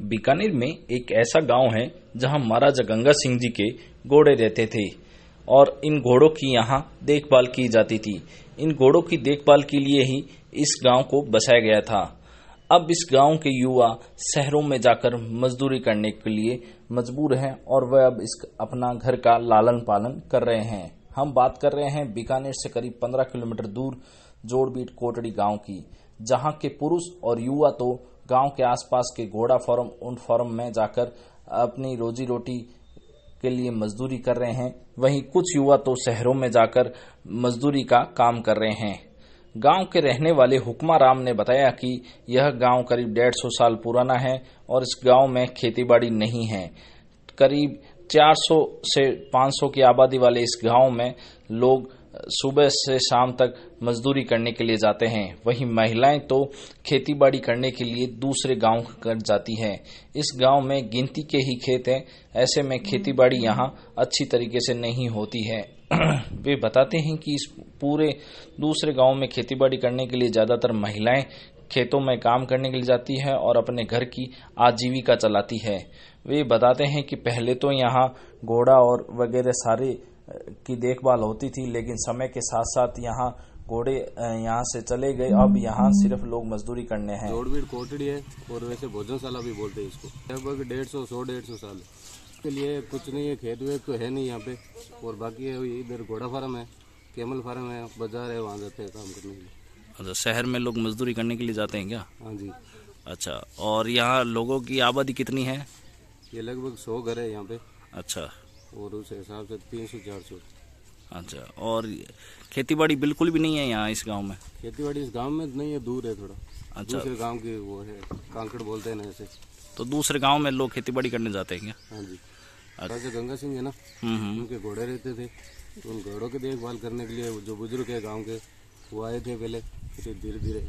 बीकानेर में एक ऐसा गांव है जहां महाराजा गंगा सिंह जी के घोड़े रहते थे और इन घोड़ों की यहां देखभाल की जाती थी। इन घोड़ों की देखभाल के लिए ही इस गांव को बसाया गया था। अब इस गांव के युवा शहरों में जाकर मजदूरी करने के लिए मजबूर हैं और वह अब इस अपना घर का लालन पालन कर रहे हैं। हम बात कर रहे हैं बीकानेर से करीब 15 किलोमीटर दूर जोड़बीट कोटड़ी गांव की, जहां के पुरुष और युवा तो गांव के आसपास के घोड़ा फार्म, ऊंट फार्म में जाकर अपनी रोजी रोटी के लिए मजदूरी कर रहे हैं। वहीं कुछ युवा तो शहरों में जाकर मजदूरी का काम कर रहे हैं। गांव के रहने वाले हुक्मा राम ने बताया कि यह गांव करीब 150 साल पुराना है और इस गांव में खेतीबाड़ी नहीं है। करीब 400 से 500 की आबादी वाले इस गांव में लोग सुबह से शाम तक मजदूरी करने के लिए जाते हैं। वहीं महिलाएं तो खेतीबाड़ी करने के लिए दूसरे गांव कर जाती हैं। इस गांव में गिनती के ही खेत हैं, ऐसे में खेतीबाड़ी यहां अच्छी तरीके से नहीं होती है। वे बताते हैं कि इस पूरे दूसरे गांव में खेतीबाड़ी करने के लिए ज्यादातर महिलाएं खेतों में काम करने के लिए जाती है और अपने घर की आजीविका चलाती है। वे बताते हैं कि पहले तो यहाँ घोड़ा और वगैरह सारे की देखभाल होती थी, लेकिन समय के साथ साथ यहाँ घोड़े यहाँ से चले गए। अब यहाँ सिर्फ लोग मजदूरी करने हैं। जोड़बीट कोटड़ी है और वैसे भोजनशाला भी बोलते हैं इसको। लगभग 150 साल के लिए कुछ नहीं है, खेत वेत तो है नहीं यहाँ पे। और बाकी है इधर घोड़ा फार्म है, कैमल फार्म है, बाजार है, वहाँ जाते हैं काम करने के लिए। अच्छा, शहर में लोग मजदूरी करने के लिए जाते हैं क्या? हाँ जी। अच्छा, और यहाँ लोगों की आबादी कितनी है? ये लगभग 100 घर है यहाँ पे। अच्छा, और उस हिसाब से 300-400। अच्छा, और खेतीबाड़ी बिल्कुल भी नहीं है यहाँ इस गांव में? खेतीबाड़ी इस गांव में नहीं है, दूर है थोड़ा। अच्छा, दूसरे गांव की वो है, कांकड़ बोलते हैं ना ऐसे। तो दूसरे गांव में लोग खेतीबाड़ी करने जाते हैं क्या? हाँ जी। राजा गंगा सिंह है ना, उनके घोड़े रहते थे, तो उन घोड़ों की देखभाल करने के लिए जो बुजुर्ग है गाँव के वो आए थे पहले। फिर धीरे धीरे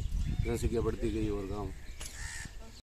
जनसंख्या बढ़ती गई और गाँव